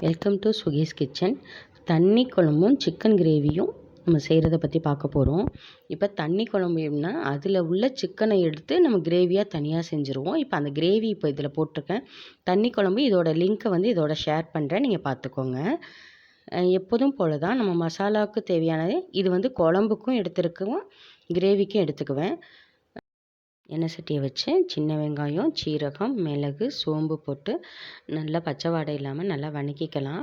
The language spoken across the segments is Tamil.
Welcome to சுகீஸ் kitchen. தண்ணி குழம்பும் சிக்கன் கிரேவியும் நம்ம செய்கிறத பற்றி பார்க்க போகிறோம். இப்போ தண்ணி குழம்புனா அதில் உள்ள சிக்கனை எடுத்து நம்ம கிரேவியாக தனியாக செஞ்சுருவோம். இப்போ அந்த கிரேவி இப்போ இதில் போட்டிருக்கேன். தண்ணி குழம்பு இதோட லிங்க்கை வந்து இதோட ஷேர் பண்ணுறேன், நீங்கள் பார்த்துக்கோங்க. எப்போதும் போல தான் நம்ம மசாலாவுக்கு தேவையானது இது வந்து குழம்புக்கும் எடுத்துருக்குவோம், கிரேவிக்கும் எடுத்துக்குவேன். எண்ணெய் சட்டியை வச்சு சின்ன வெங்காயம், சீரகம், மிளகு, சோம்பு போட்டு நல்லா பச்சை வாடை இல்லாமல் நல்லா வதக்கிக்கலாம்.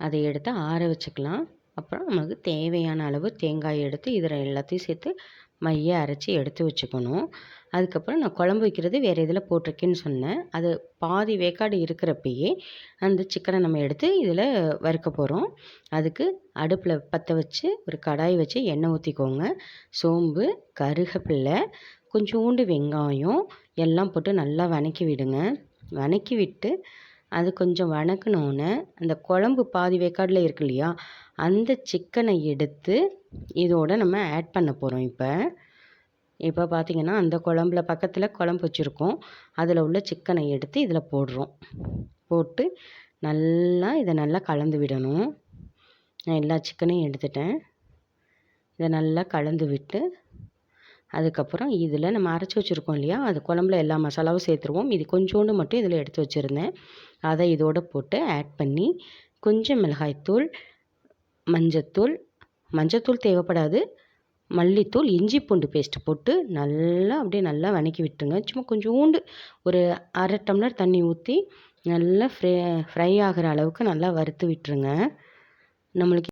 அதை எடுத்து ஆற வச்சுக்கலாம். அப்புறம் நமக்கு தேவையான அளவு தேங்காய் எடுத்து இதில் எல்லாத்தையும் சேர்த்து மைய அரைச்சி எடுத்து வச்சுக்கணும். அதுக்கப்புறம் நான் குழம்பு வைக்கிறது வேறு இதில் போட்டிருக்கேன்னு சொன்னேன். அது பாதி வேக்காடு இருக்கிறப்பயே அந்த சிக்கனை நம்ம எடுத்து இதில் வறுக்க போகிறோம். அதுக்கு அடுப்பில் பற்ற வச்சு ஒரு கடாய் வச்சு எண்ணெய் ஊற்றிக்கோங்க. சோம்பு, கருவேப்பிலை, கொஞ்சோண்டு வெங்காயம் எல்லாம் போட்டு நல்லா வதக்கி விடுங்க. வதக்கி விட்டு அது கொஞ்சம் வதக்கினோன்னே அந்த குழம்பு பாதி வேக்காடில் இருக்கு இல்லையா, அந்த சிக்கனை எடுத்து இதோடு நம்ம ஆட் பண்ண போகிறோம். இப்போ பார்த்திங்கன்னா அந்த குழம்புல பக்கத்தில் குழம்பு வச்சுருக்கோம், அதில் உள்ள சிக்கனை எடுத்து இதில் போடுறோம். போட்டு இதை நல்லா கலந்து விடணும். நான் எல்லா சிக்கனையும் எடுத்துட்டேன். இதை நல்லா கலந்து விட்டு அதுக்கப்புறம் இதில் நம்ம அரைச்சி வச்சுருக்கோம் இல்லையா, அது குழம்புல எல்லா மசாலாவும் சேர்த்துருவோம். இது கொஞ்சோண்டு மட்டும் இதில் எடுத்து வச்சுருந்தேன், அதை இதோடு போட்டு ஆட் பண்ணி கொஞ்சம் மிளகாய்த்தூள், மஞ்சத்தூள் தேவைப்படாது, மல்லித்தூள், இஞ்சி பூண்டு பேஸ்ட்டு போட்டு அப்படியே நல்லா வதக்கி விட்டுருங்க. சும்மா கொஞ்சோண்டு ஒரு அரை டம்ளர் தண்ணி ஊற்றி நல்லா ஃப்ரை ஆகிற அளவுக்கு நல்லா வறுத்து விட்டுருங்க. நம்மளுக்கு